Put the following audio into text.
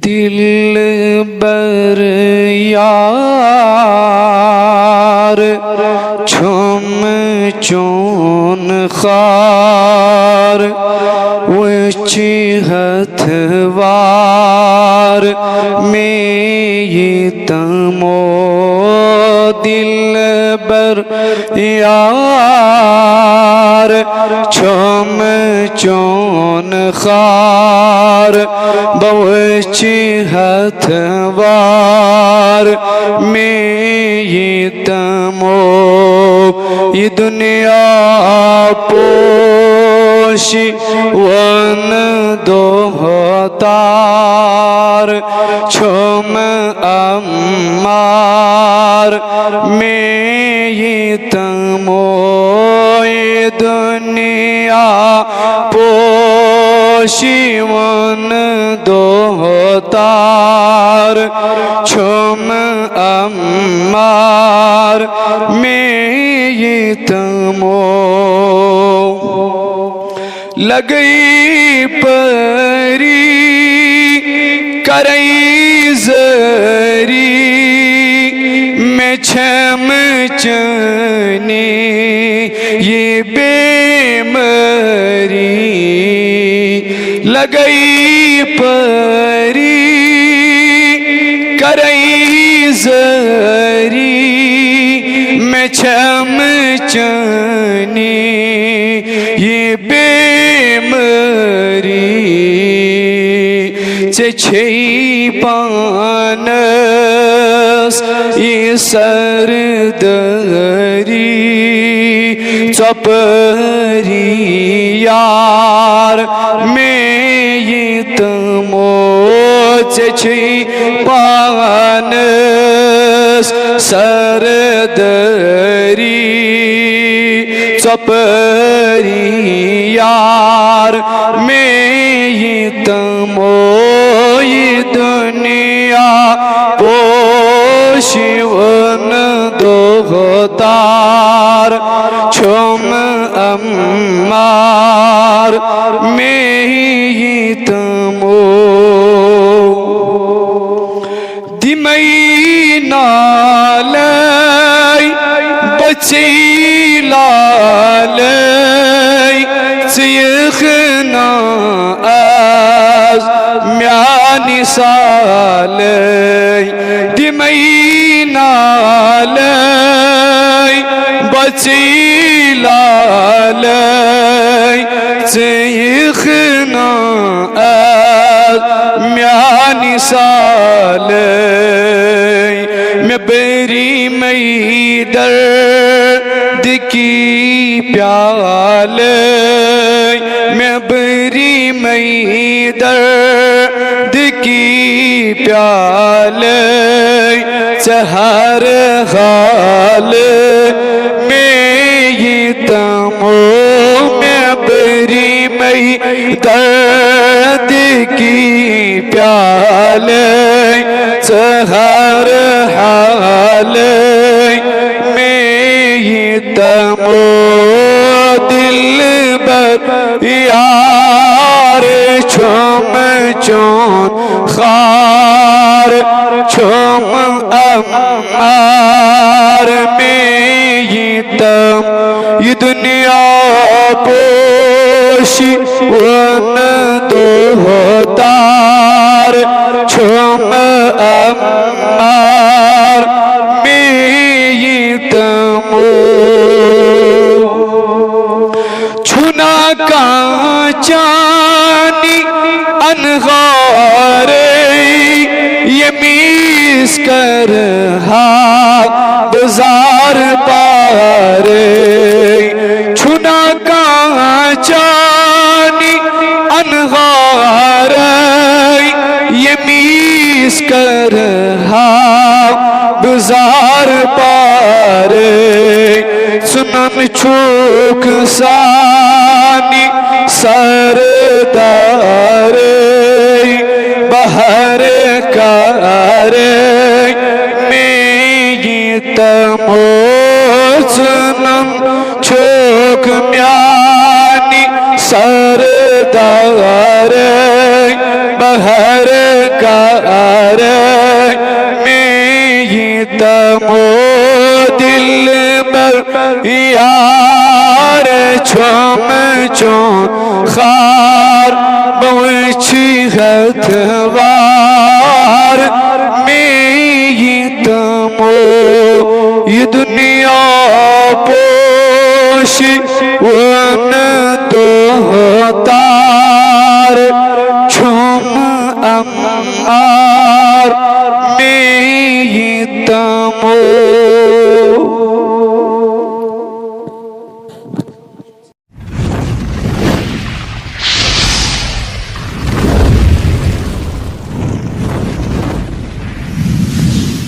दिल बर यार छुम चोन खार वची हथवार में ये तमो दिल बर यार छुम चोन खार बवची हथवार में ये तमो ये दुनिया पोशी वन दोहतार छुम अम्मार में ये तमो ये दुनिया पोशी वन दोहतार छुम अम्मार में ये तमो लगई परी करई जरी में छम चनी ये बेमरी लगई परी करई जरी में छम चनी ये बेमरी छे पानस ये सरदरी चपरी यार में ये तमो छे पानस सरदरी चपरी यार में ये तमो ये दुनिया पोशिवन दोहतार छुम अम्मार में ये तमो दिमई नालय बची लालय सियखना आज म्यानी सालय दिमई नालय बची लालय सियखना आज म्यानी सालय मैं बेरी मई दर्द की प्याले मैं बेरी मई दर्द की प्याले चहर हाल में ये तमो मैं बेरी मई दर्द की प्याले चहर हाल में ये तमो दिल बर यार छुम चोन खार छुम अम्मार में ये तम ये दुनिया पोशी वन दोहतार छुम अम्मार में ये तमो छुना कांचानी अनगारे ये मीस कर बाजार पारे छुना कांचानी अनगारे ये मीस कर बाजार पारे सुनन छूक सानी सरदार बहर कारे में तमो सुनन छूक म्यानी सरदार हर कार में तमो दिल बर यार छम चो खार बवछी हथवार में तमो ये दुनिया पोशी वन तो होता